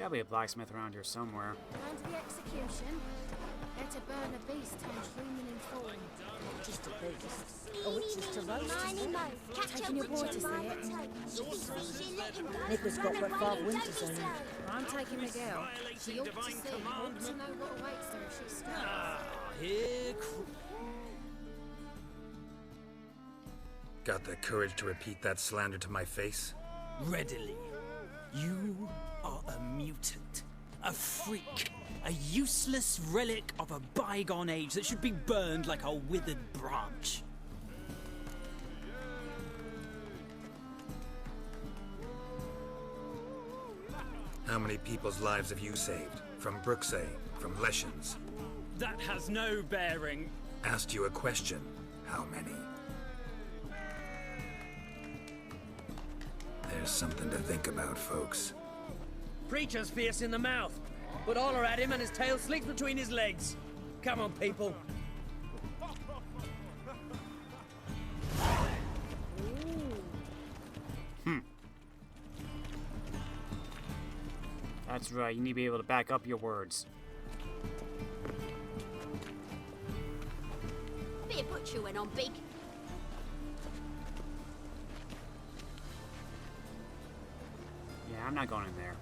gotta be a blacksmith around here somewhere. Going to the execution. They're to burn a beast turned human in form. Not just a beast. A witch is to roast, isn't it? Taking your boy to see it. Nicholas got what Father Winter's on him. I'm taking the girl. She ought to see, ought to know what awaits her if she strays. Here, Got the courage to repeat that slander to my face? readily. You are a mutant, a freak, a useless relic of a bygone age that should be burned like a withered branch. How many people's lives have you saved? From Brooksay, from Leshens? That has no bearing. Asked you a question. How many? There's something to think about, folks. Preacher's fierce in the mouth, but holler at him and his tail sleeps between his legs. Come on, people. That's right, you need to be able to back up your words. Be a butcher went on big. Yeah, I'm not going in there.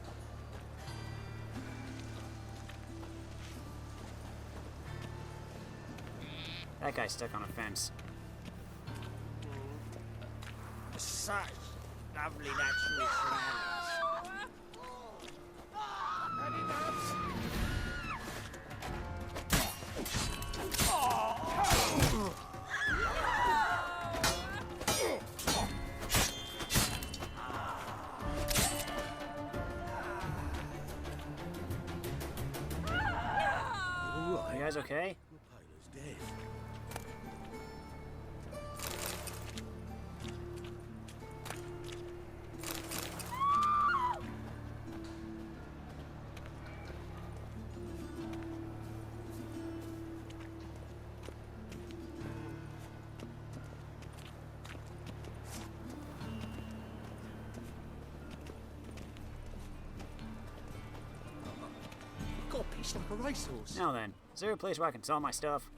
That guy's stuck on a fence. Such lovely natural surroundings. You guys okay? Pilo's dead. Got a piece like a racehorse. Now then, is there a place where I can sell my stuff?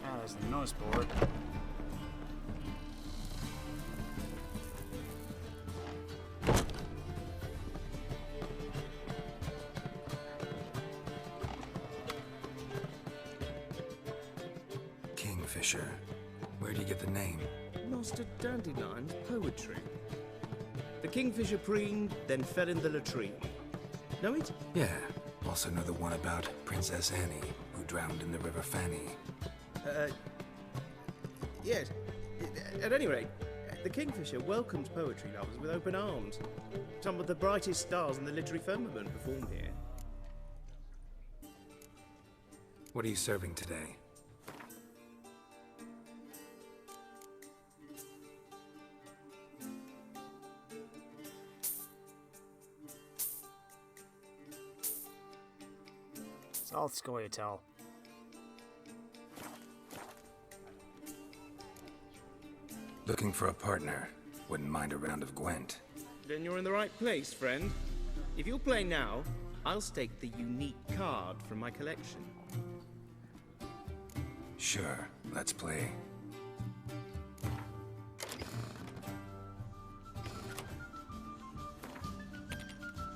Ah, there's the notice board. Kingfisher. Where do you get the name? Master Dandelion's poetry. The kingfisher preened, then fell in the latrine. Know it? Yeah. Also know the one about Princess Annie, who drowned in the River Fanny. Yes. At any rate, the kingfisher welcomes poetry lovers with open arms. Some of the brightest stars in the literary firmament perform here. What are you serving today? Salt Scoia'tael. Looking for a partner. Wouldn't mind a round of Gwent. Then you're in the right place, friend. If you'll play now, I'll stake the unique card from my collection. Sure, let's play.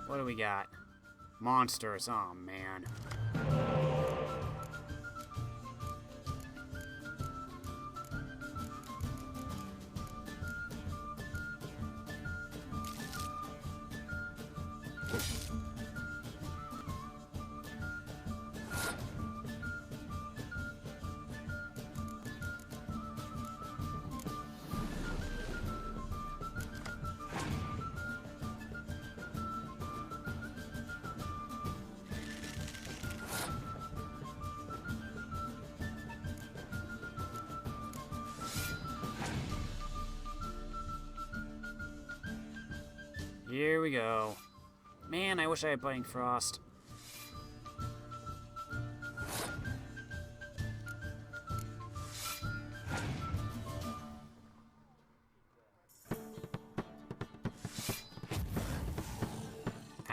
What do we got? Monsters, oh man. Here we go. Man, I wish I had Biting Frost.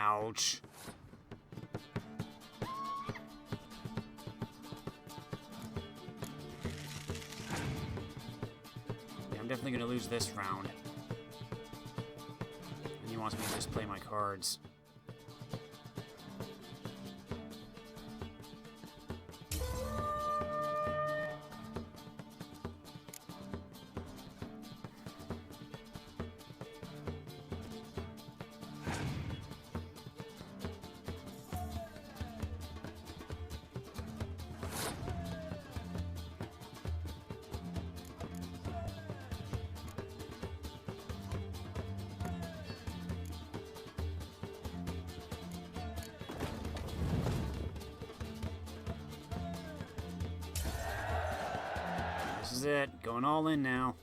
Ouch. Yeah, I'm definitely gonna lose this round. And he wants me to just play my cards. This is it. Going all in now.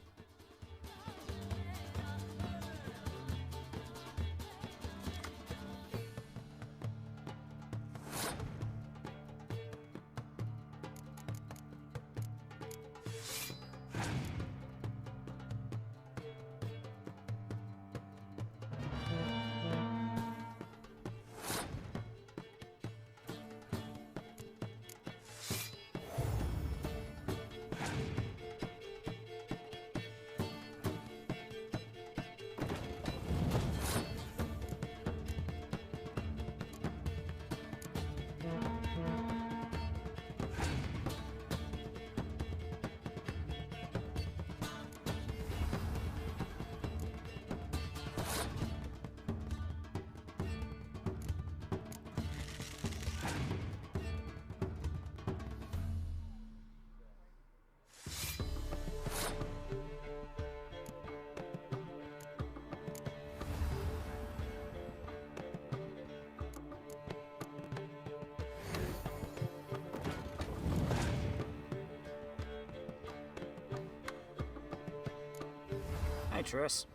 Hi, Triss.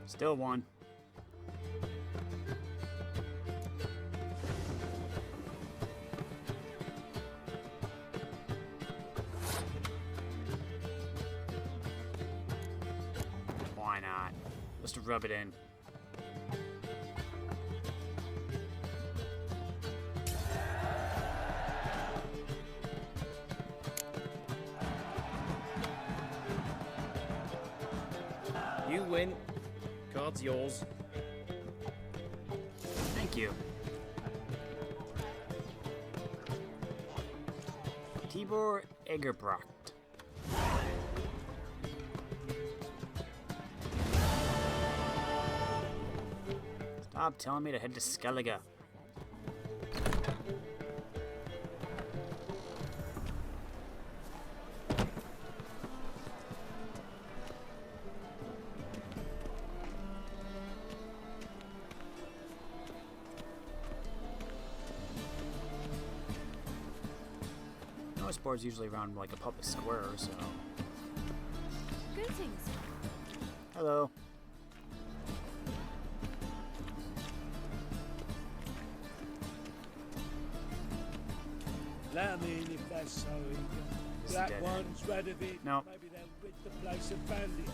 Still one. Why not? Just to rub it in. You win. Card's yours. Thank you. Tibor Egerbrocht. Stop telling me to head to Skellige. Noise board's usually around like a public square, so. Greetings. Hello. Let me in if that's so eager. This is Black dead one's rid of it. No. Maybe they'll rid the place of bandits.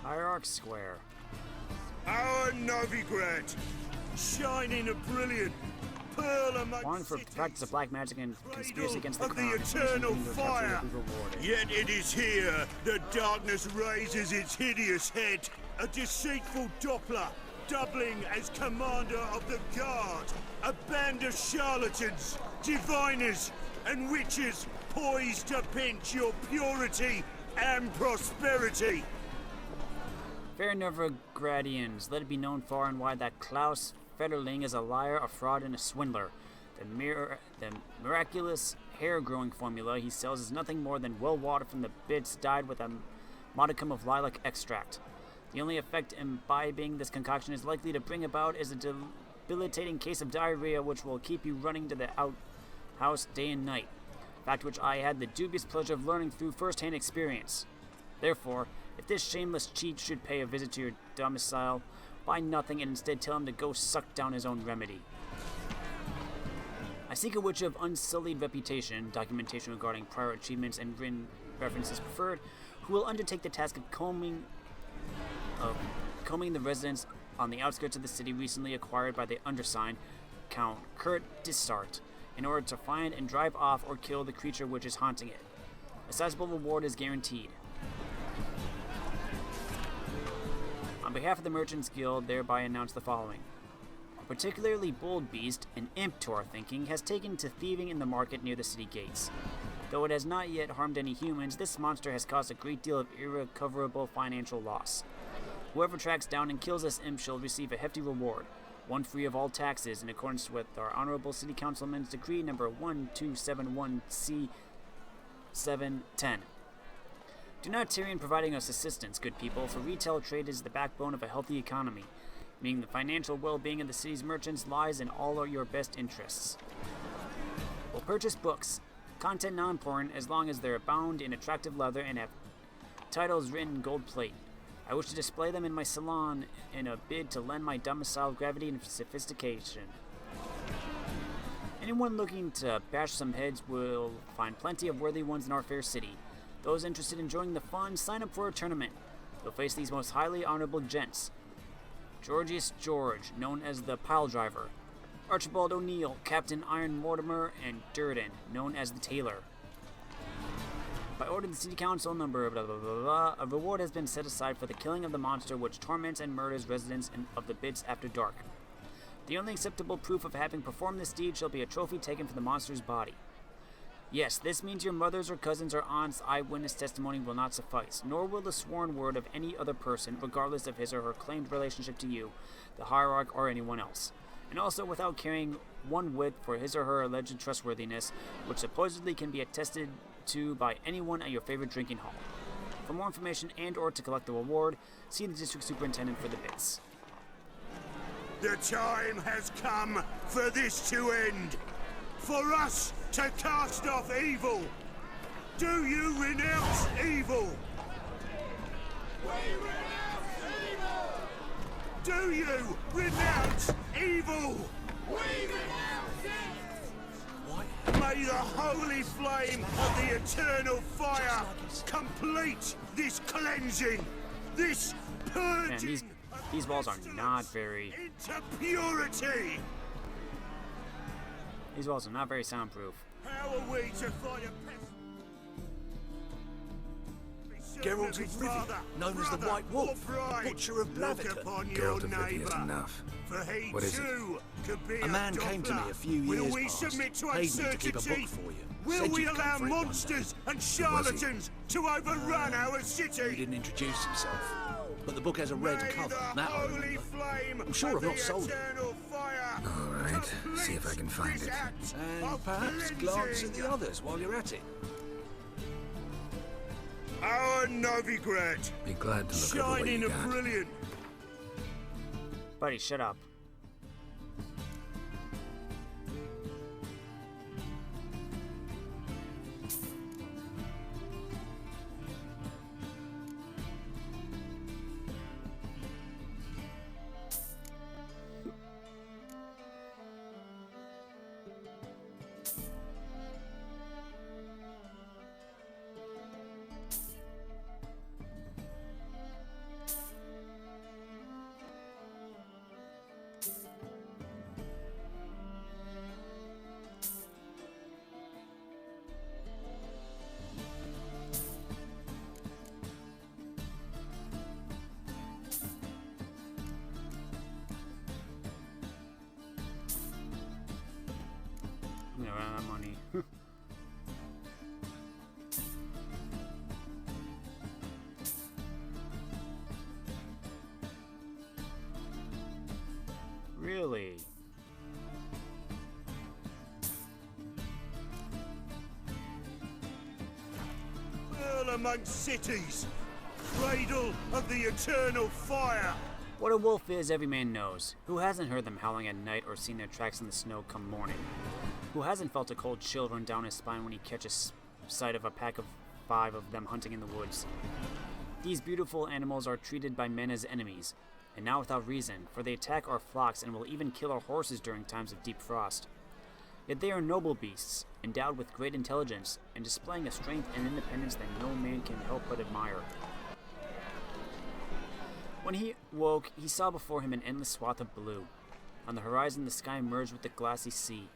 Hierarch Square. Our Novigrad, shining a brilliant pearl amongst One for cities, practice of black magic and conspiracy against the of the crown. eternal Information fire. will be rewarded. Yet it is here the darkness raises its hideous head, a deceitful Doppler, doubling as commander of the guard, a band of charlatans, diviners, and witches poised to pinch your purity and prosperity. Fair Novigradians, let it be known far and wide that Klaus Federling is a liar, a fraud, and a swindler. The miraculous hair-growing formula he sells is nothing more than well water from the bits dyed with a modicum of lilac extract. The only effect imbibing this concoction is likely to bring about is a debilitating case of diarrhea which will keep you running to the outhouse day and night, fact which I had the dubious pleasure of learning through first-hand experience. Therefore, if this shameless cheat should pay a visit to your domicile, buy nothing and instead tell him to go suck down his own remedy. I seek a witch of unsullied reputation, documentation regarding prior achievements and written references preferred, who will undertake the task of combing the residents on the outskirts of the city recently acquired by the undersigned, Count Kurt Dissart, in order to find and drive off or kill the creature which is haunting it. A sizable reward is guaranteed. On behalf of the Merchants Guild, thereby announce the following. A particularly bold beast, an imp to our thinking, has taken to thieving in the market near the city gates. Though it has not yet harmed any humans, this monster has caused a great deal of irrecoverable financial loss. Whoever tracks down and kills this imp shall receive a hefty reward, one free of all taxes, in accordance with our Honorable City Councilman's Decree number 1271C710. Do not tarry in providing us assistance, good people, for retail trade is the backbone of a healthy economy, meaning the financial well-being of the city's merchants lies in all your best interests. We'll purchase books, content non-important, as long as they're bound in attractive leather and have titles written in gold plate. I wish to display them in my salon in a bid to lend my domicile gravity and sophistication. Anyone looking to bash some heads will find plenty of worthy ones in our fair city. Those interested in enjoying the fun, sign up for a tournament. You'll face these most highly honorable gents. Georgius George, known as the Pile Driver. Archibald O'Neill, Captain Iron Mortimer, and Durden, known as the Tailor. By order of the City Council, number blah blah blah blah, a reward has been set aside for the killing of the monster which torments and murders residents of the Bits after dark. The only acceptable proof of having performed this deed shall be a trophy taken from the monster's body. Yes, this means your mother's or cousin's or aunt's eyewitness testimony will not suffice, nor will the sworn word of any other person, regardless of his or her claimed relationship to you, the hierarch, or anyone else. And also without carrying one whit for his or her alleged trustworthiness, which supposedly can be attested to by anyone at your favorite drinking hall. For more information and or to collect the reward, see the district superintendent for the bits. The time has come for this to end. For us to cast off evil. Do you renounce evil? We renounce evil! Do you renounce evil? We renounce it! May the holy flame of the eternal fire complete this cleansing, this purging. Man, these walls are not very... Into purity! These walls are not very soundproof. How are we to fight a pest? Geralt of Rivia, known as the White Wolf, the Butcher of Blaviken. Geralt of Rivia is enough. What is it? A man came to me a few years past, paid me to keep a book for you. Will we allow monsters and charlatans to overrun our He city? didn't introduce himself, but the book has a red cover, that I remember. I'm sure I've not sold it. All right, see if I can find it. And perhaps glance at the others while you're at it. Our Novigrad, Be glad to look over what shining you and got. brilliant. Buddy, shut up. I'm gonna run out of money. Really? Well, amongst cities, cradle of the eternal fire. What a wolf is, every man knows. Who hasn't heard them howling at night or seen their tracks in the snow come morning? Who hasn't felt a cold chill run down his spine when he catches sight of a pack of 5 of them hunting in the woods? These beautiful animals are treated by men as enemies, and not without reason, for they attack our flocks and will even kill our horses during times of deep frost. Yet they are noble beasts, endowed with great intelligence, and displaying a strength and independence that no man can help but admire. When he woke, he saw before him an endless swath of blue. On the horizon, the sky merged with the glassy sea.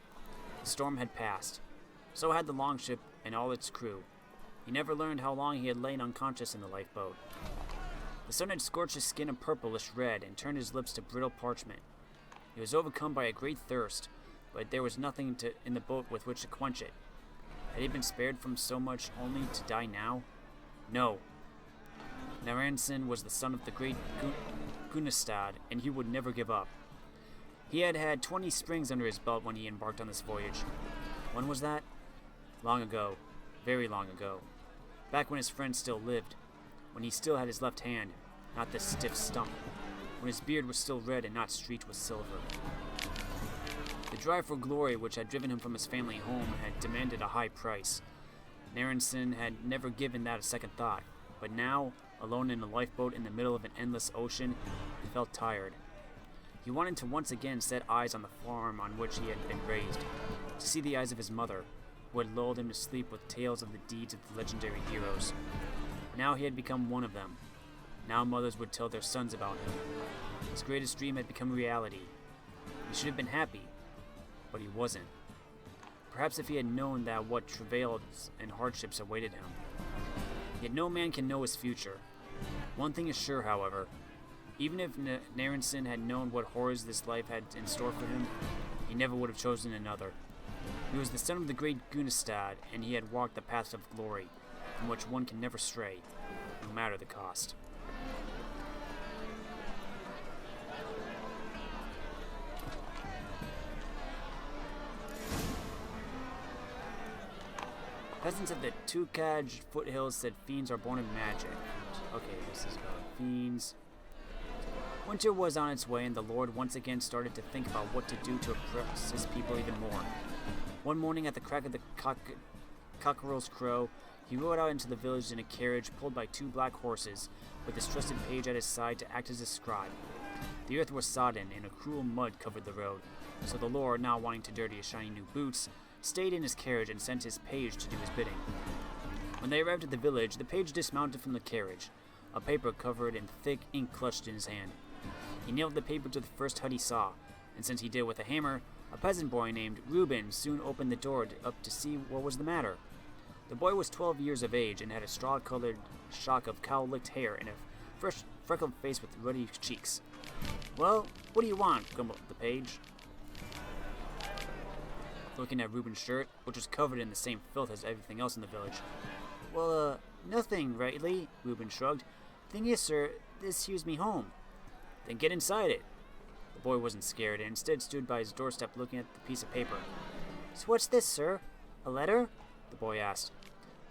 The storm had passed. So had the longship and all its crew. He never learned how long he had lain unconscious in the lifeboat. The sun had scorched his skin a purplish red and turned his lips to brittle parchment. He was overcome by a great thirst, but there was nothing in the boat with which to quench it. Had he been spared from so much only to die now? No. Naranson was the son of the great Gunistad, and he would never give up. He had had 20 springs under his belt when he embarked on this voyage. When was that? Long ago. Very long ago. Back when his friend still lived. When he still had his left hand, not this stiff stump. When his beard was still red and not streaked with silver. The drive for glory which had driven him from his family home had demanded a high price. Naranson had never given that a second thought, but now, alone in a lifeboat in the middle of an endless ocean, he felt tired. He wanted to once again set eyes on the farm on which he had been raised, to see the eyes of his mother, who had lulled him to sleep with tales of the deeds of the legendary heroes. Now he had become one of them. Now mothers would tell their sons about him. His greatest dream had become reality. He should have been happy, but he wasn't. Perhaps if he had known that what travails and hardships awaited him. Yet no man can know his future. One thing is sure, however. Even if Naranson had known what horrors this life had in store for him, he never would have chosen another. He was the son of the great Gunistad, and he had walked the path of glory, from which one can never stray, no matter the cost. Peasants of the Tukaj foothills said fiends are born of magic. Okay, this is about fiends. Winter was on its way, and the Lord once again started to think about what to do to oppress his people even more. One morning, at the crack of the cockerel's crow, he rode out into the village in a carriage pulled by 2 black horses, with his trusted page at his side to act as his scribe. The earth was sodden, and a cruel mud covered the road, so the Lord, not wanting to dirty his shiny new boots, stayed in his carriage and sent his page to do his bidding. When they arrived at the village, the page dismounted from the carriage, a paper covered in thick ink clutched in his hand. He nailed the paper to the first hut he saw, and since he did with a hammer, a peasant boy named Reuben soon opened the door up to see what was the matter. The boy was 12 years of age and had a straw-colored shock of cow-licked hair and a fresh, freckled face with ruddy cheeks. "Well, what do you want?" grumbled the page, looking at Reuben's shirt, which was covered in the same filth as everything else in the village. "Well, nothing, rightly," Reuben shrugged. "Thing is, sir, this hews me home." "Then get inside it." The boy wasn't scared, and instead stood by his doorstep looking at the piece of paper. "So what's this, sir? A letter?" the boy asked.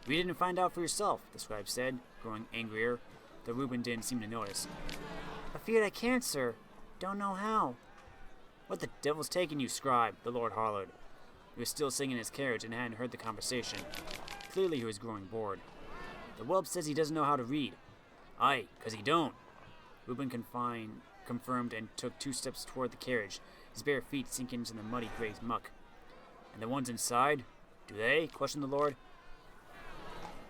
"Read it and find out for yourself," the scribe said, growing angrier, though Reuben didn't seem to notice. "Afeard I can't, sir. Don't know how." "What the devil's taking you, scribe?" the Lord hollered. He was still sitting in his carriage and hadn't heard the conversation. Clearly he was growing bored. "The whelp says he doesn't know how to read." "Aye, 'cause he don't." Reuben confirmed and took 2 steps toward the carriage, his bare feet sinking into the muddy gray muck. "And the ones inside? Do they?" questioned the Lord.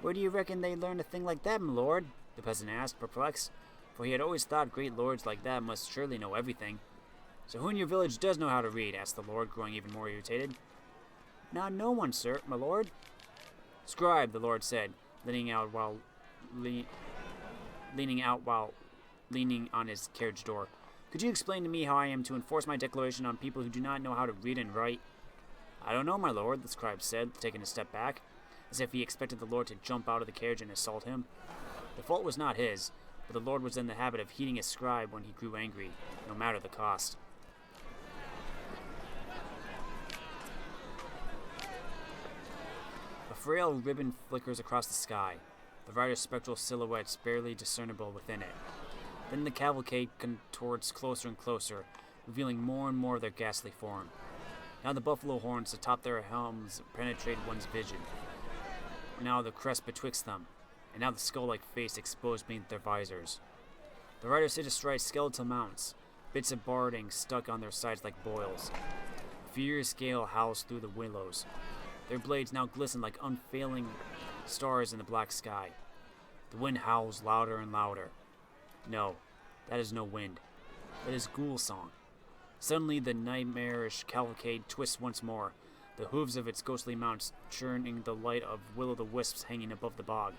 "Where do you reckon they learned a thing like that, my lord?" the peasant asked, perplexed, for he had always thought great lords like that must surely know everything. "So who in your village does know how to read?" asked the Lord, growing even more irritated. "Not no one, sir, my lord." "Scribe," the Lord said, leaning out while leaning on his carriage door. "Could you explain to me how I am to enforce my declaration on people who do not know how to read and write?" "I don't know, my lord," the scribe said, taking a step back, as if he expected the Lord to jump out of the carriage and assault him. The fault was not his, but the Lord was in the habit of heeding his scribe when he grew angry, no matter the cost. A frail ribbon flickers across the sky. the rider's spectral silhouettes barely discernible within it. Then the cavalcade contorts closer and closer, revealing more and more of their ghastly form. Now the buffalo horns atop their helms penetrate one's vision. Now the crest betwixt them, and now the skull-like face exposed beneath their visors. The riders sit astride skeletal mounts, bits of barding stuck on their sides like boils. A furious gale howls through the willows. Their blades now glisten like unfailing stars in the black sky. The wind howls louder and louder. No, that is no wind. That is ghoul song. Suddenly the nightmarish cavalcade twists once more, the hooves of its ghostly mounts churning the light of will-o'-the-wisps hanging above the bog.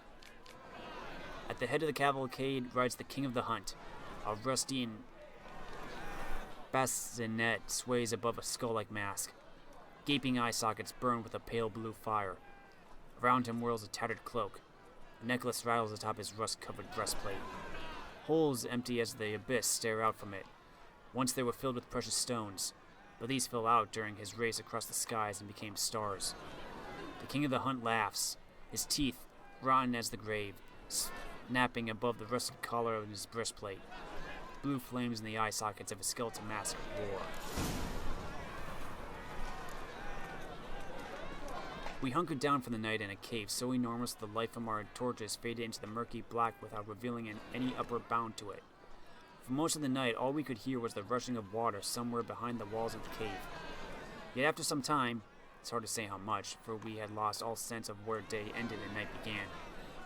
At the head of the cavalcade rides the king of the hunt. A rusty and bassinet sways above a skull-like mask. Gaping eye sockets burn with a pale blue fire. Around him whirls a tattered cloak. A necklace rattles atop his rust-covered breastplate. Holes empty as the abyss stare out from it. Once they were filled with precious stones, but these fell out during his race across the skies and became stars. The king of the hunt laughs, his teeth rotten as the grave, snapping above the rusted collar of his breastplate. Blue flames in the eye sockets of his skeleton mask roar. We hunkered down for the night in a cave so enormous the light from our torches faded into the murky black without revealing any upper bound to it. For most of the night, all we could hear was the rushing of water somewhere behind the walls of the cave. Yet after some time, it's hard to say how much, for we had lost all sense of where day ended and night began,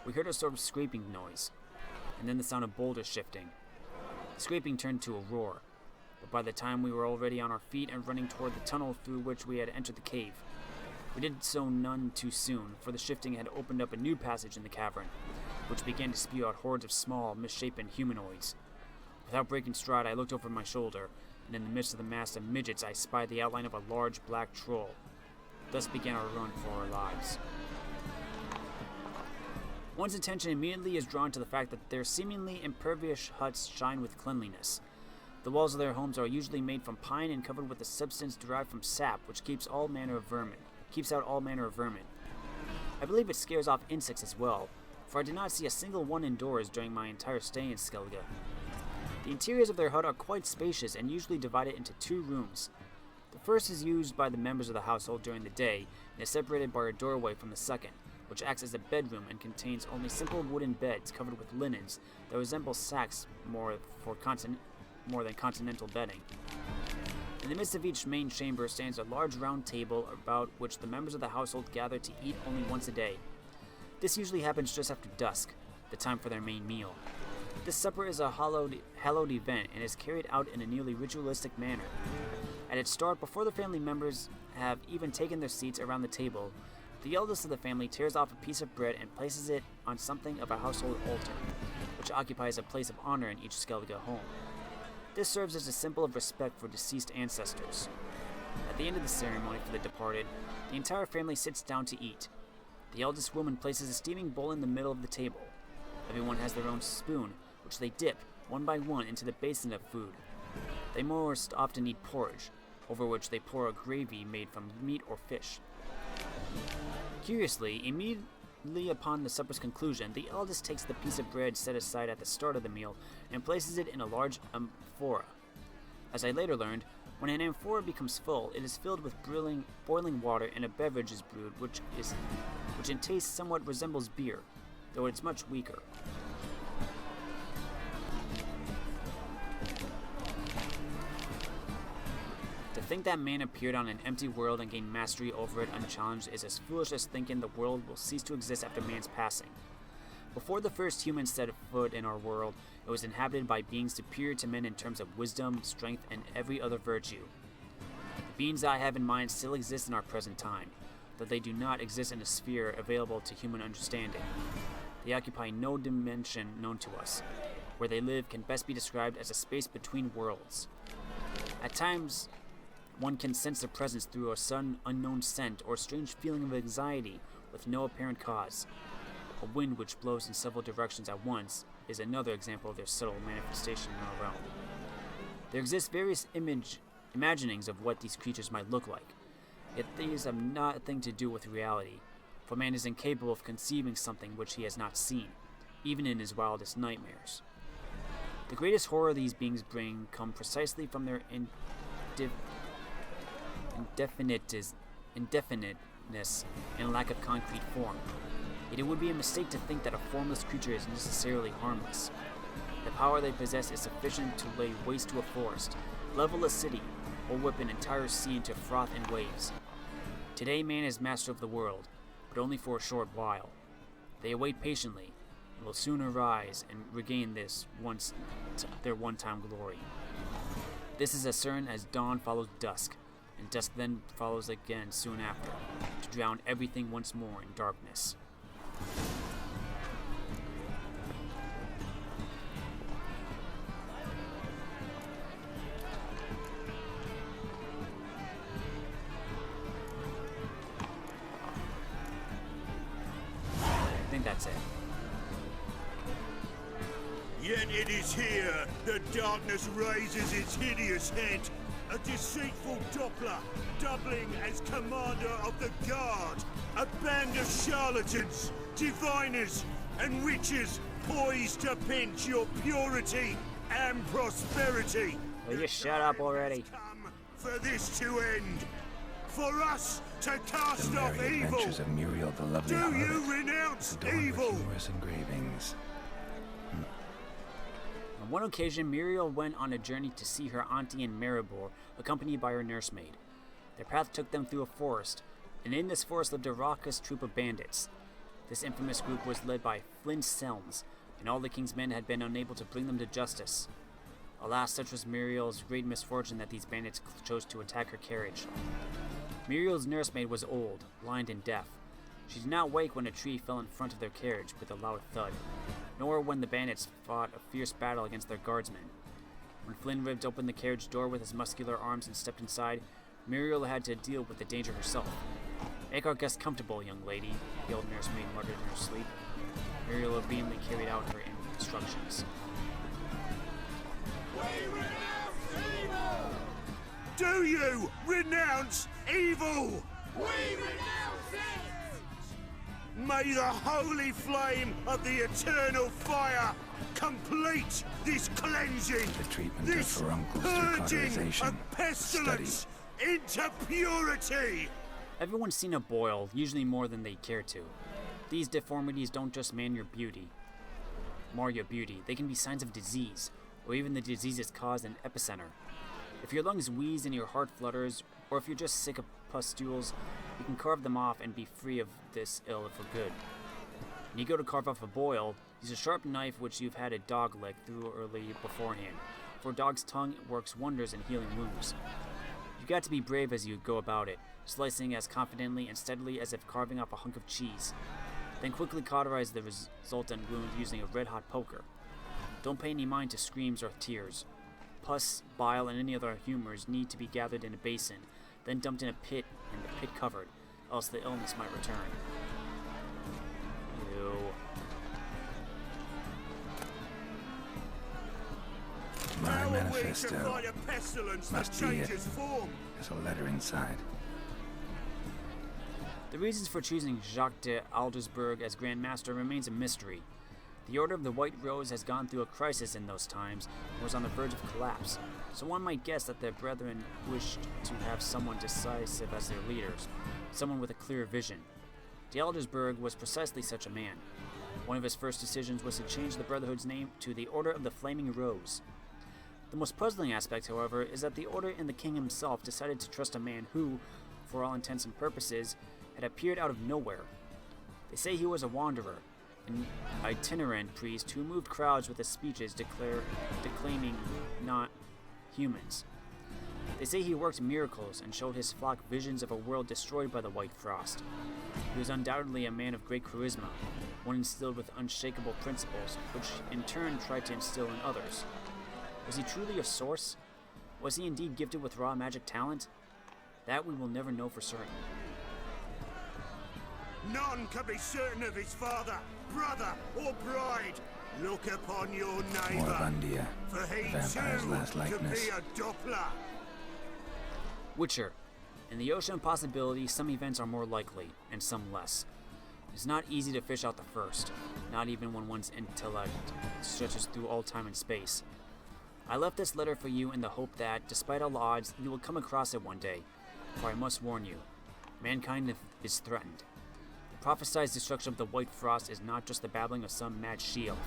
we heard a sort of scraping noise, and then the sound of boulders shifting. The scraping turned to a roar, but by the time we were already on our feet and running toward the tunnel through which we had entered the cave, we did so none too soon, for the shifting had opened up a new passage in the cavern, which began to spew out hordes of small, misshapen humanoids. Without breaking stride, I looked over my shoulder, and in the midst of the mass of midgets I spied the outline of a large black troll. Thus began our run for our lives. One's attention immediately is drawn to the fact that their seemingly impervious huts shine with cleanliness. The walls of their homes are usually made from pine and covered with a substance derived from sap, which keeps out all manner of vermin. I believe it scares off insects as well, for I did not see a single one indoors during my entire stay in Skellige. The interiors of their hut are quite spacious and usually divided into two rooms. The first is used by the members of the household during the day and is separated by a doorway from the second, which acts as a bedroom and contains only simple wooden beds covered with linens that resemble sacks more than continental bedding. In the midst of each main chamber stands a large round table about which the members of the household gather to eat only once a day. This usually happens just after dusk, the time for their main meal. This supper is a hallowed event and is carried out in a nearly ritualistic manner. At its start, before the family members have even taken their seats around the table, the eldest of the family tears off a piece of bread and places it on something of a household altar, which occupies a place of honor in each Skellige home. This serves as a symbol of respect for deceased ancestors. At the end of the ceremony for the departed, the entire family sits down to eat. The eldest woman places a steaming bowl in the middle of the table. Everyone has their own spoon, which they dip, one by one, into the basin of food. They most often eat porridge, over which they pour a gravy made from meat or fish. Curiously, immediately upon the supper's conclusion, the eldest takes the piece of bread set aside at the start of the meal and places it in a large amphora. As I later learned, when an amphora becomes full, it is filled with boiling water and a beverage is brewed, which in taste somewhat resembles beer, though it's much weaker. To think that man appeared on an empty world and gained mastery over it unchallenged is as foolish as thinking the world will cease to exist after man's passing. Before the first humans set foot in our world, it was inhabited by beings superior to men in terms of wisdom, strength, and every other virtue. The beings I have in mind still exist in our present time, though they do not exist in a sphere available to human understanding. They occupy no dimension known to us. Where they live can best be described as a space between worlds. At times, one can sense their presence through a sudden unknown scent or strange feeling of anxiety with no apparent cause. A wind which blows in several directions at once is another example of their subtle manifestation in our realm. There exist various imaginings of what these creatures might look like, yet these have nothing to do with reality. for man is incapable of conceiving something which he has not seen, even in his wildest nightmares. The greatest horror these beings bring come precisely from their indefiniteness and lack of concrete form. Yet it would be a mistake to think that a formless creature is necessarily harmless. The power they possess is sufficient to lay waste to a forest, level a city, or whip an entire sea into froth and waves. Today man is master of the world, but only for a short while. They await patiently, and will soon arise and regain their one-time glory. This is as certain as dawn follows dusk, and dusk then follows again soon after, to drown everything once more in darkness. I think that's it. Yet it is here the darkness raises its hideous head, a deceitful Doppler, doubling as commander of the guard, a band of charlatans, diviners, and witches poised to pinch your purity and prosperity. Will you shut up already? Come for this to end, for us to cast off evil. Of Muriel the Lovely. Do you renounce evil? Humorous engravings. On one occasion, Muriel went on a journey to see her auntie in Maribor, accompanied by her nursemaid. Their path took them through a forest, and in this forest lived a raucous troop of bandits. This infamous group was led by Flint Selms, and all the king's men had been unable to bring them to justice. Alas, such was Muriel's great misfortune that these bandits chose to attack her carriage. Muriel's nursemaid was old, blind, and deaf. She did not wake when a tree fell in front of their carriage with a loud thud, nor when the bandits fought a fierce battle against their guardsmen. When Flynn ripped open the carriage door with his muscular arms and stepped inside, Muriel had to deal with the danger herself. "Make our guest comfortable, young lady," the old nursemaid muttered in her sleep. Muriel obediently carried out her instructions. Do you renounce evil? We renounce it! May the holy flame of the eternal fire complete this cleansing, The treatment this of furuncles through purging cauterization. of pestilence into purity. Everyone's seen a boil, usually more than they care to. These deformities don't just mar your beauty. They can be signs of disease, or even the disease's cause and epicenter. If your lungs wheeze and your heart flutters, or if you're just sick of pustules, you can carve them off and be free of this ill for good. When you go to carve off a boil, use a sharp knife which you've had a dog lick through early beforehand, for a dog's tongue works wonders in healing wounds. You've got to be brave as you go about it, slicing as confidently and steadily as if carving off a hunk of cheese. Then quickly cauterize the resultant wound using a red-hot poker. Don't pay any mind to screams or tears. Pus, bile, and any other humors need to be gathered in a basin, then dumped in a pit and the pit covered, else the illness might return. Ew. My How are we to manifesto fight a pestilence that must be it. changes form? There's a letter inside. The reasons for choosing Jacques de Aldersberg as Grand Master remains a mystery. The Order of the White Rose has gone through a crisis in those times and was on the verge of collapse, so one might guess that their brethren wished to have someone decisive as their leaders, someone with a clear vision. De Aldersberg was precisely such a man. One of his first decisions was to change the Brotherhood's name to the Order of the Flaming Rose. The most puzzling aspect, however, is that the Order and the King himself decided to trust a man who, for all intents and purposes, had appeared out of nowhere. They say he was a wanderer, an itinerant priest who moved crowds with his speeches declaiming not humans. They say he worked miracles and showed his flock visions of a world destroyed by the White Frost. He was undoubtedly a man of great charisma, one instilled with unshakable principles, which in turn tried to instill in others. Was he truly a source? Was he indeed gifted with raw magic talent? That we will never know for certain. None can be certain of his father, brother, or bride. Look upon your neighbor, Moribundia, for he vampire's too last could likeness. be a Doppler. Witcher. In the ocean of possibility, some events are more likely, and some less. It's not easy to fish out the first, not even when one's intellect stretches through all time and space. I left this letter for you in the hope that, despite all odds, you will come across it one day. For I must warn you, mankind is threatened. The prophesied destruction of the White Frost is not just the babbling of some mad she-elf.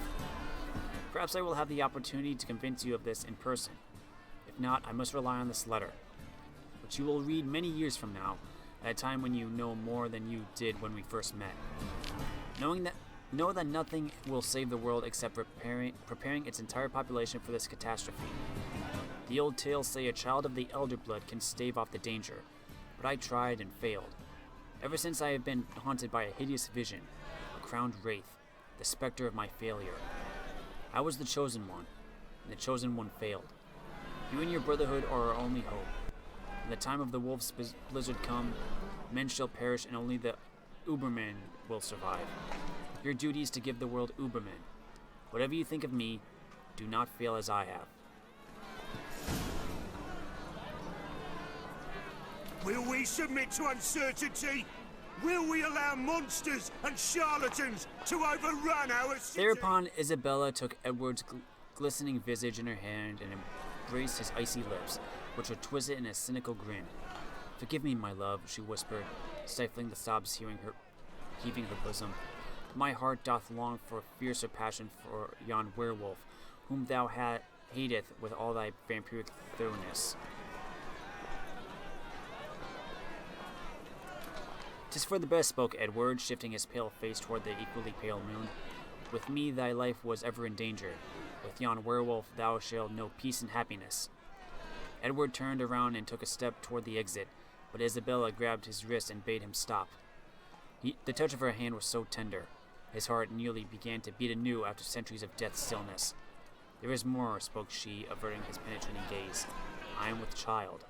Perhaps I will have the opportunity to convince you of this in person. If not, I must rely on this letter, which you will read many years from now, at a time when you know more than you did when we first met. Know that nothing will save the world except preparing its entire population for this catastrophe. The old tales say a child of the elder blood can stave off the danger, but I tried and failed. Ever since I have been haunted by a hideous vision, a crowned wraith, the specter of my failure. I was the chosen one, and the chosen one failed. You and your brotherhood are our only hope. When the time of the wolf's blizzard come, men shall perish and only the Ubermen will survive. Your duty is to give the world Ubermen. Whatever you think of me, do not fail as I have. Will we submit to uncertainty? Will we allow monsters and charlatans to overrun our city? Thereupon, Isabella took Edward's glistening visage in her hand and embraced his icy lips, which were twisted in a cynical grin. "Forgive me, my love," she whispered, stifling the sobs heaving her bosom. "My heart doth long for fiercer passion for yon werewolf, whom thou hateth with all thy vampiric thoroughness. 'Tis for the best," spoke Edward, shifting his pale face toward the equally pale moon. "With me thy life was ever in danger. With yon werewolf thou shalt know peace and happiness." Edward turned around and took a step toward the exit, but Isabella grabbed his wrist and bade him stop. The touch of her hand was so tender, his heart nearly began to beat anew after centuries of death stillness. "There is more," spoke she, averting his penetrating gaze. "I am with child."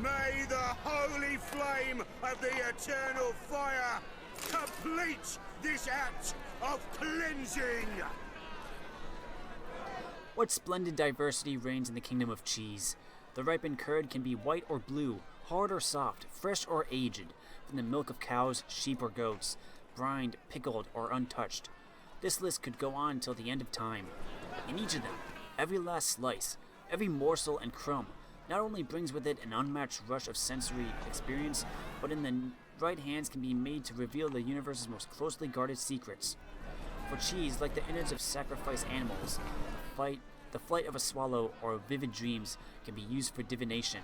May the holy flame of the eternal fire complete this act of cleansing! What splendid diversity reigns in the kingdom of cheese. The ripened curd can be white or blue, hard or soft, fresh or aged, from the milk of cows, sheep, or goats, brined, pickled, or untouched. This list could go on till the end of time. In each of them, every last slice, every morsel and crumb, not only brings with it an unmatched rush of sensory experience, but in the right hands can be made to reveal the universe's most closely guarded secrets. For cheese, like the innards of sacrificed animals, the flight of a swallow or vivid dreams can be used for divination.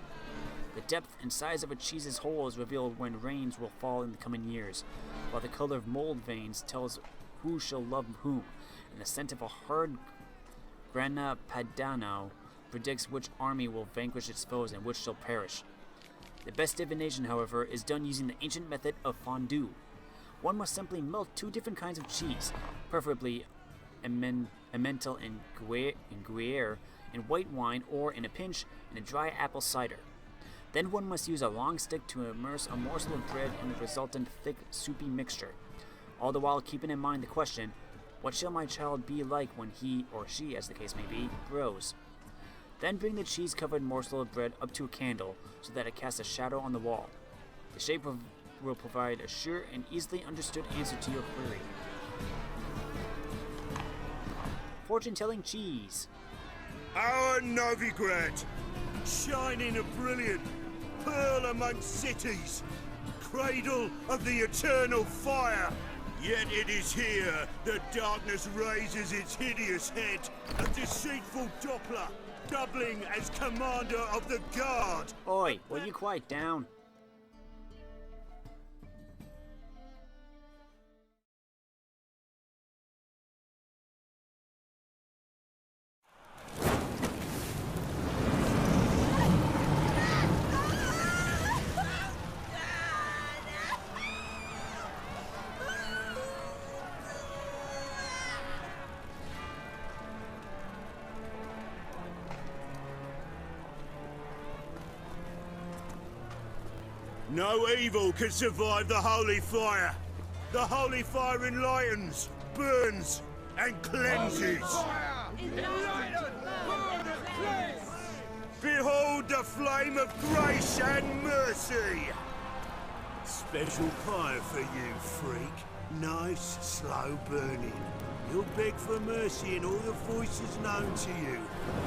The depth and size of a cheese's hole is revealed when rains will fall in the coming years, while the color of mold veins tells who shall love whom, and the scent of a hard grana padano predicts which army will vanquish its foes and which shall perish. The best divination, however, is done using the ancient method of fondue. One must simply melt two different kinds of cheese, preferably Emmental and Gruyere, in white wine, or, in a pinch, in a dry apple cider. Then one must use a long stick to immerse a morsel of bread in the resultant thick, soupy mixture, all the while keeping in mind the question, what shall my child be like when he, or she, as the case may be, grows? Then bring the cheese-covered morsel of bread up to a candle so that it casts a shadow on the wall. The shape will provide a sure and easily understood answer to your query. Fortune-telling cheese. Our Novigrad, shining a brilliant pearl among cities, cradle of the eternal fire. Yet it is here that darkness raises its hideous head, a deceitful Doppler, doubling as commander of the guard. Oi, will you quiet down? No evil can survive the holy fire. The holy fire enlightens, burns, and cleanses. Behold the flame of grace and mercy! Special pie for you, freak. Nice, slow burning. You'll beg for mercy in all the voices known to you,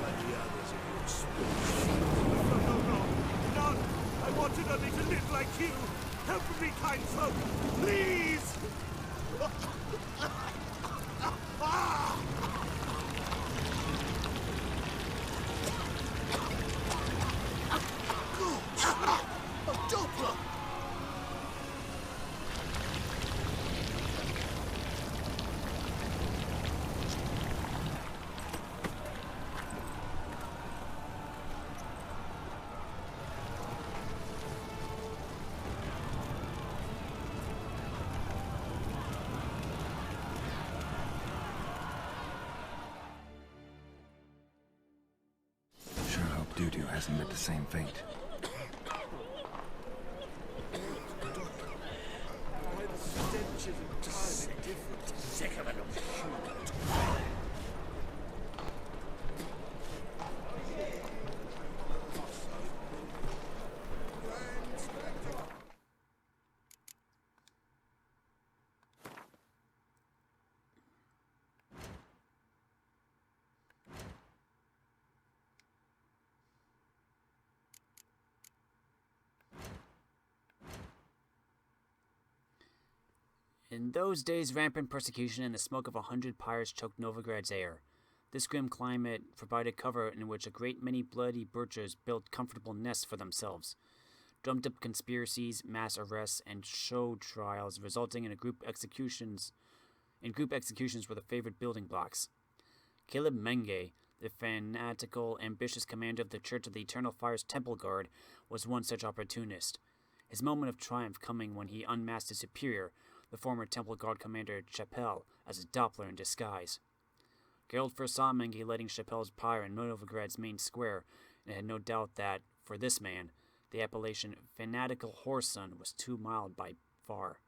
by the others of your species. No! I wanted only to live like you! Help me, kind folk! Please! A Doppler! Sure hope Dudu hasn't met the same fate. Sick of it. In those days, rampant persecution and the smoke of 100 pyres choked Novigrad's air. This grim climate provided cover in which a great many bloody butchers built comfortable nests for themselves. Drummed-up conspiracies, mass arrests, and show trials resulting in group executions were the favored building blocks. Caleb Menge, the fanatical, ambitious commander of the Church of the Eternal Fire's Temple Guard, was one such opportunist. His moment of triumph coming when he unmasked his superior, the former Temple Guard commander Chappelle, as a Doppler in disguise. Geralt first saw Menge lighting Chappelle's pyre in Novigrad's main square, and had no doubt that, for this man, the appellation fanatical whoreson was too mild by far.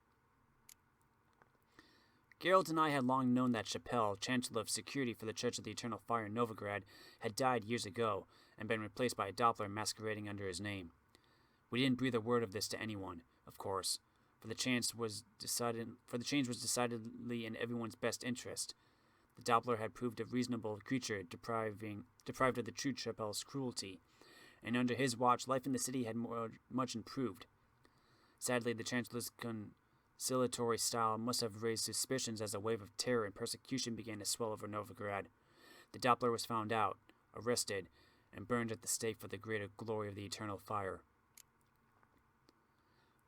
Geralt and I had long known that Chappelle, Chancellor of Security for the Church of the Eternal Fire in Novigrad, had died years ago and been replaced by a Doppler masquerading under his name. We didn't breathe a word of this to anyone, of course, for the change was decidedly in everyone's best interest. The Doppler had proved a reasonable creature, deprived of the true Chappelle's cruelty, and under his watch, life in the city had much improved. Sadly, the Chancellor's conciliatory style must have raised suspicions as a wave of terror and persecution began to swell over Novigrad. The Doppler was found out, arrested, and burned at the stake for the greater glory of the Eternal Fire.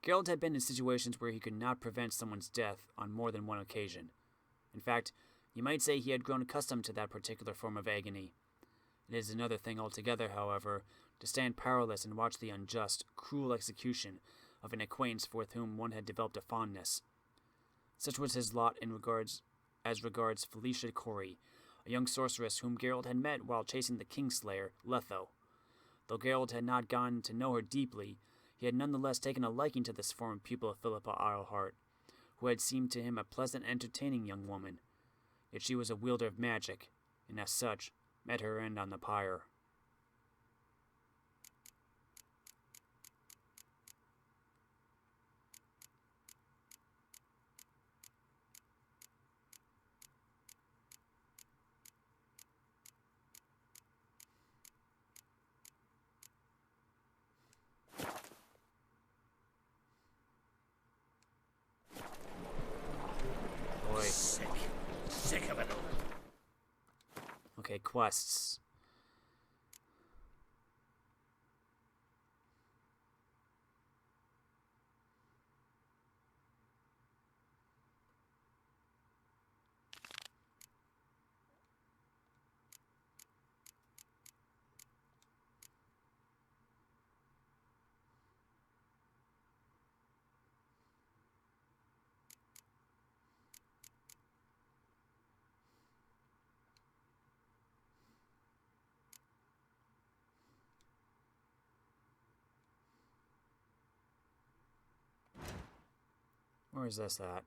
Geralt had been in situations where he could not prevent someone's death on more than one occasion. In fact, you might say he had grown accustomed to that particular form of agony. It is another thing altogether, however, to stand powerless and watch the unjust, cruel execution of an acquaintance with whom one had developed a fondness. Such was his lot as regards Felicia Corey, a young sorceress whom Geralt had met while chasing the Kingslayer, Letho. Though Geralt had not gotten to know her deeply, he had nonetheless taken a liking to this former pupil of Philippa Eilhart, who had seemed to him a pleasant, entertaining young woman. Yet she was a wielder of magic, and as such, met her end on the pyre. Sick of it all. Okay, quests. Where is this at?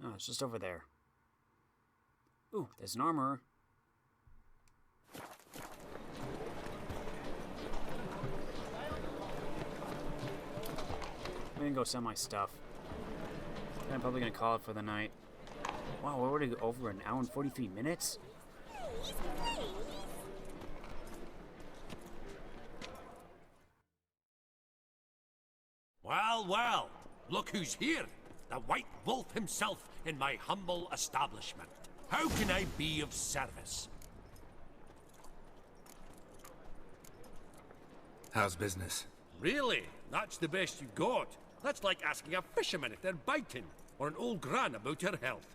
Oh, it's just over there. Ooh, there's an armorer. I'm gonna go sell my stuff. And I'm probably gonna call it for the night. Wow, we're already over an hour and 43 minutes? Well, well, look who's here. The White Wolf himself in my humble establishment. How can I be of service? How's business? Really? That's the best you got? That's like asking a fisherman if they're biting, or an old gran about her health.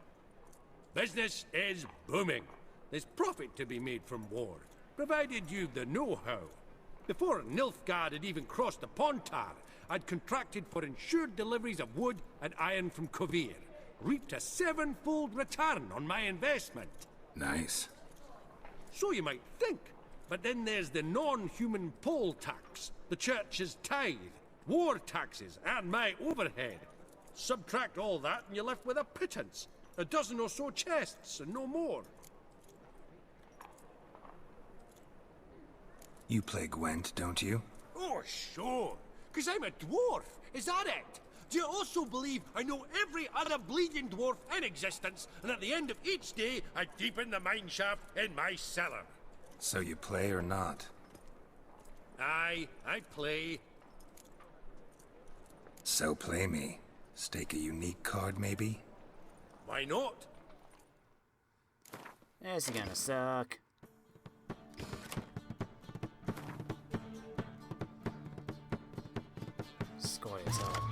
Business is booming. There's profit to be made from war, provided you've the know-how. Before Nilfgaard had even crossed the Pontar, I'd contracted for insured deliveries of wood and iron from Kovir, reaped a 7-fold return on my investment. Nice. So you might think, but then there's the non-human poll tax, the church's tithe, war taxes, and my overhead. Subtract all that and you're left with a pittance. A dozen or so chests, and no more. You play Gwent, don't you? Oh, sure. 'Cause I'm a dwarf. Is that it? Do you also believe I know every other bleeding dwarf in existence, and at the end of each day, I deepen the mine shaft in my cellar? So you play or not? Aye, I play. So play me. Stake a unique card, maybe? Why not? This is gonna suck. Score is up.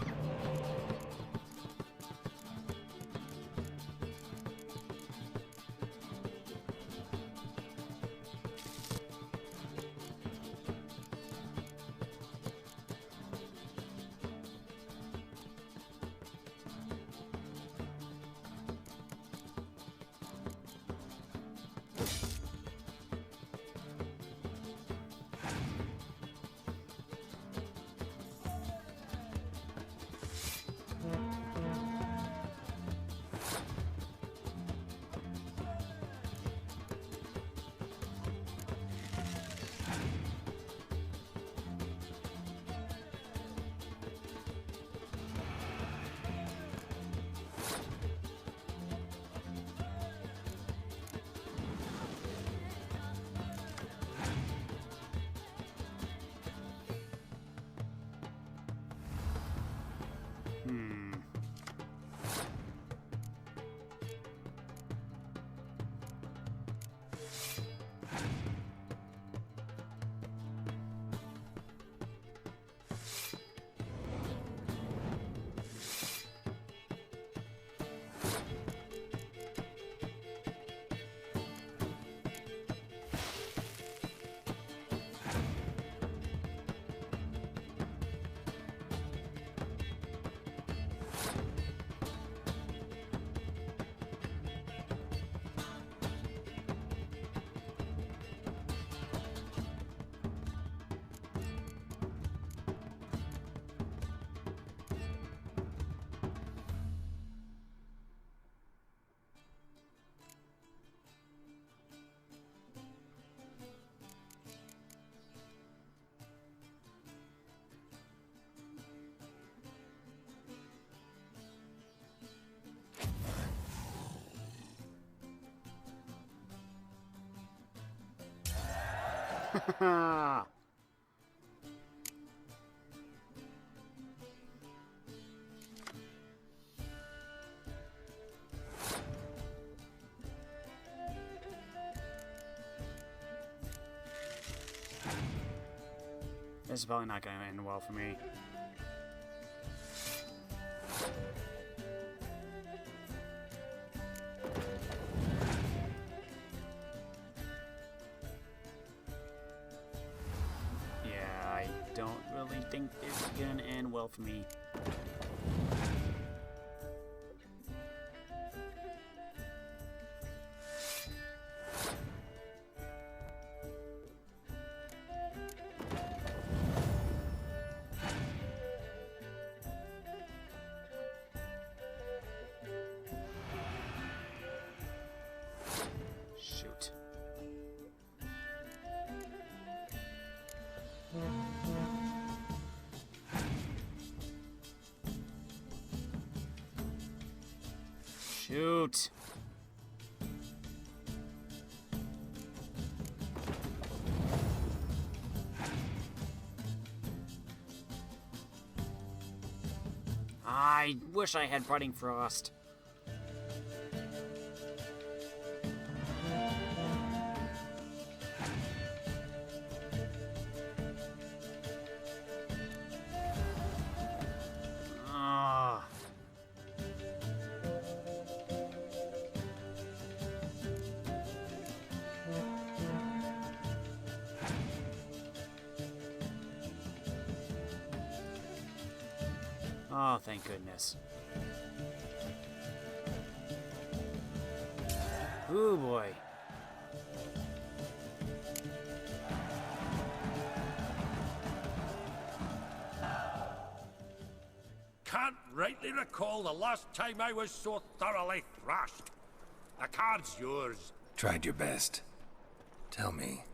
This is probably not going to end well for me. Yeah, I don't really think this is going to end well for me. Shoot. Shoot. I wish I had Fighting Frost. Oh, thank goodness. Ooh, boy. Can't rightly recall the last time I was so thoroughly thrashed. The card's yours. Tried your best. Tell me,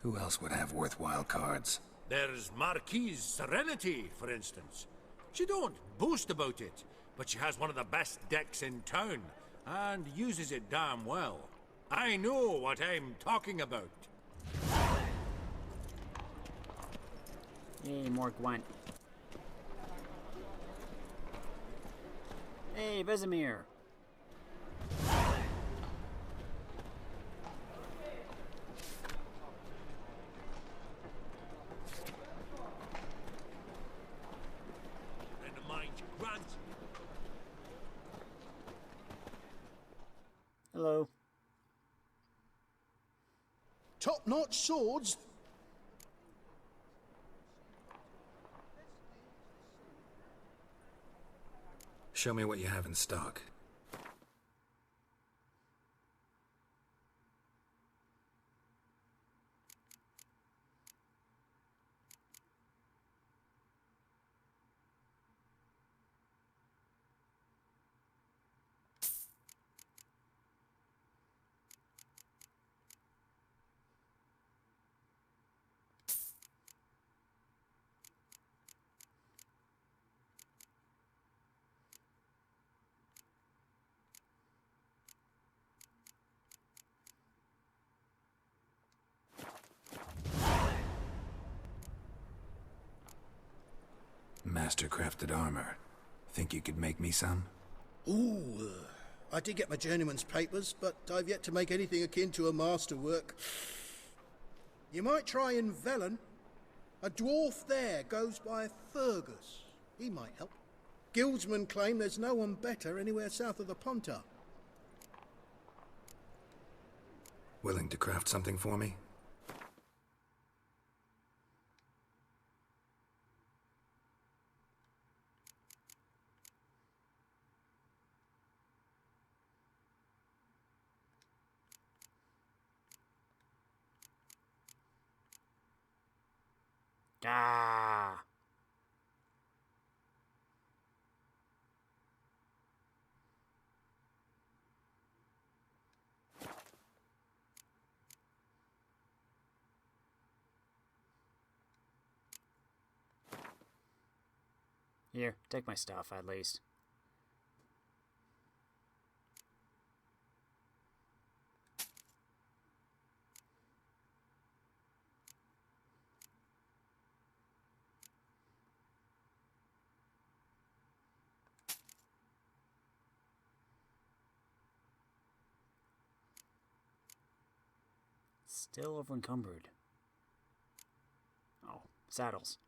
who else would have worthwhile cards? There's Marquise Serenity, for instance. She don't boast about it, but she has one of the best decks in town, and uses it damn well. I know what I'm talking about. Hey, more Gwent. Hey, Vesemir. Hello. Top-notch swords? Show me what you have in stock. Master-crafted armor. Think you could make me some? Ooh, I did get my journeyman's papers, but I've yet to make anything akin to a masterwork. You might try in Velen. A dwarf there goes by Fergus. He might help. Guildsmen claim there's no one better anywhere south of the Pontar. Willing to craft something for me? Ah. Here, take my stuff at least. Still over encumbered. Oh, saddles.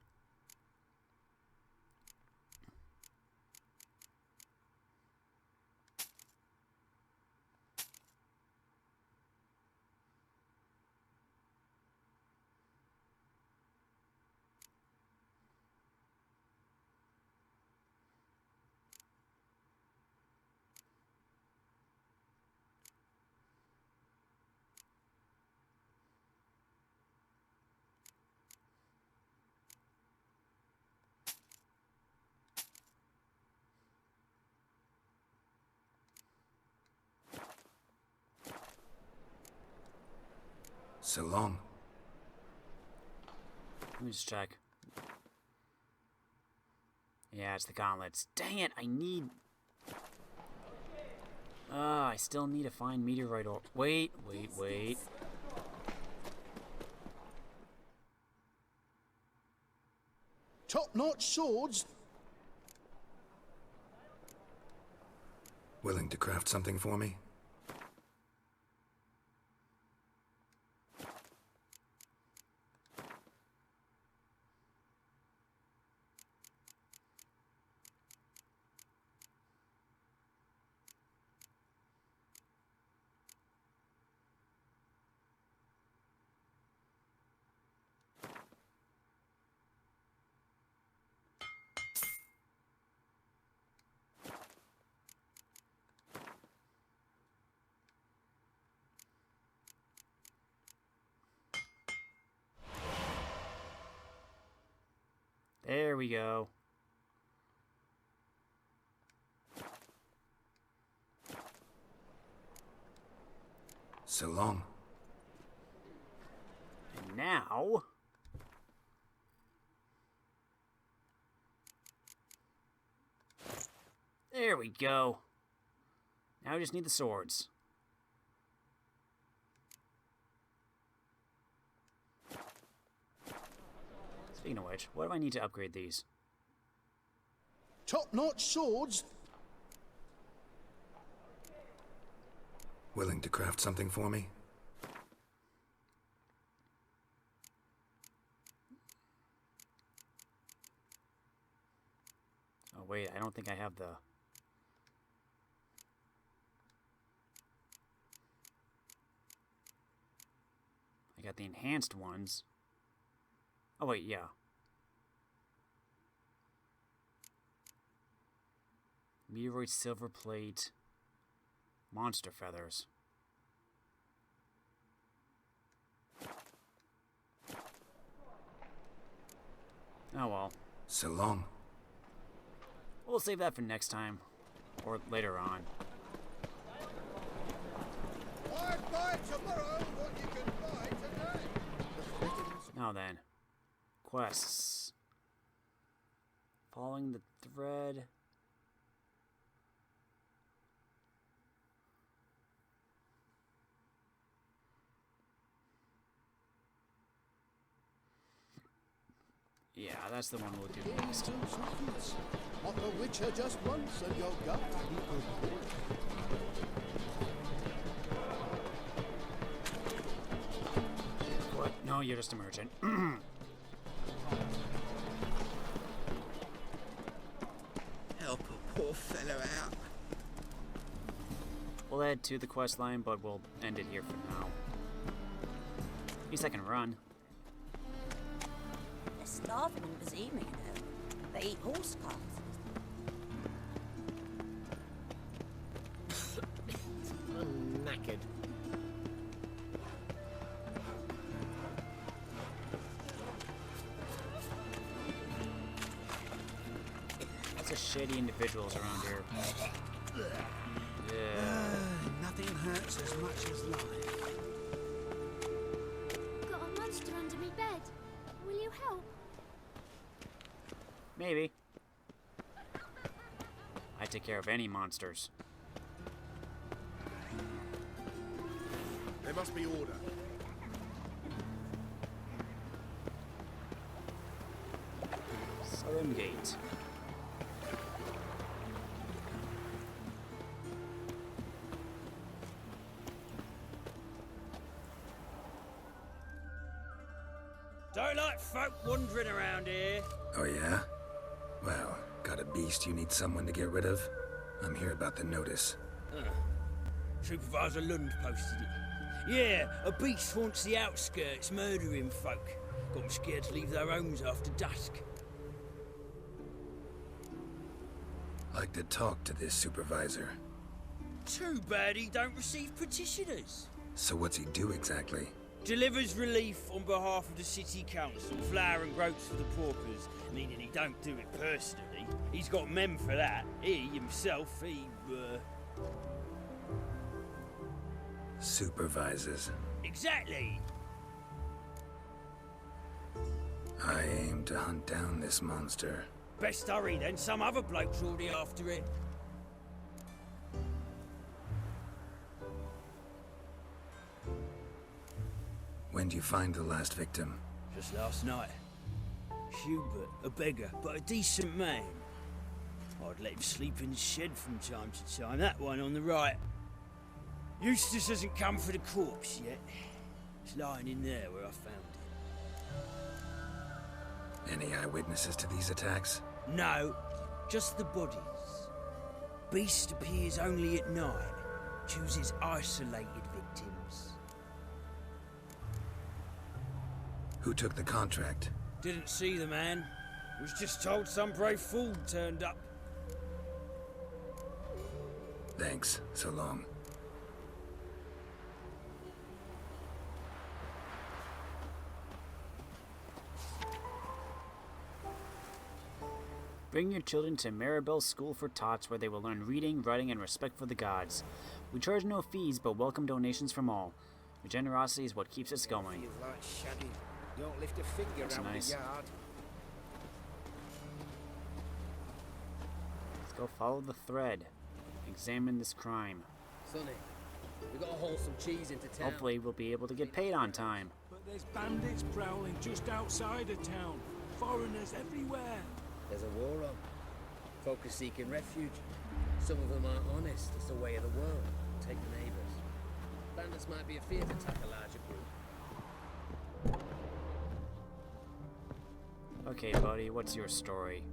So long. Let me just check. Yeah, it's the gauntlets. Dang it, I need... I still need to find meteorite ore. Wait. Top-notch swords? Willing to craft something for me? There we go. So long. And now... There we go. Now we just need the swords. Speaking of which, what do I need to upgrade these? Top-notch swords? Willing to craft something for me? Oh wait, I don't think I have the... I got the enhanced ones. Oh wait, yeah. Meteoroid silver plate. Monster feathers. Oh well. So long. We'll save that for next time. Or later on. I'd buy tomorrow what you can buy today. Now then. Quests. Following the thread. Yeah, that's the one we'll do next. Not the Witcher just once and your gut people. What? No, you're just a merchant. Help a poor fellow out. We'll add to the quest line, but we'll end it here for now. At least I can run. They're starving in Bazima, you know. They eat horse calves. I'm knackered. Lots of shady individuals around here. Yeah. Nothing hurts as much as life. Got a monster under me bed. Will you help? Maybe. I take care of any monsters. There must be order. Southern Gate. Don't like folk wandering around here. Oh yeah? Well, got a beast you need someone to get rid of? I'm here about the notice. Supervisor Lund posted it. Yeah, a beast haunts the outskirts, murdering folk. Got them scared to leave their homes after dusk. Like to talk to this supervisor. Too bad he don't receive petitioners. So what's he do exactly? Delivers relief on behalf of the city council, flour and groats for the paupers, meaning he don't do it personally. He's got men for that. He, himself, Supervises. Exactly! I aim to hunt down this monster. Best hurry then, some other bloke's already after it. When do you find the last victim? Just last night. Hubert, a beggar, but a decent man. I'd let him sleep in the shed from time to time. That one on the right. Eustace hasn't come for the corpse yet. It's lying in there where I found it. Any eyewitnesses to these attacks? No, just the bodies. Beast appears only at night. Chooses isolated victims. Who took the contract? Didn't see the man. Was just told some brave fool turned up. Thanks. So long. Bring your children to Maribel's School for Tots, where they will learn reading, writing, and respect for the gods. We charge no fees, but welcome donations from all. Your generosity is what keeps us going. Feels like shagging. Don't lift a finger That's around nice. the yard. Let's go follow the thread. Examine this crime. Sonny, we gotta haul some cheese into town. Hopefully we'll be able to get paid on time. But there's bandits prowling just outside of town. Foreigners everywhere. There's a war on. Folk are seeking refuge. Some of them aren't honest. It's the way of the world. Take the neighbours. Bandits might be afeard to attack a larger group. Okay, buddy, what's your story?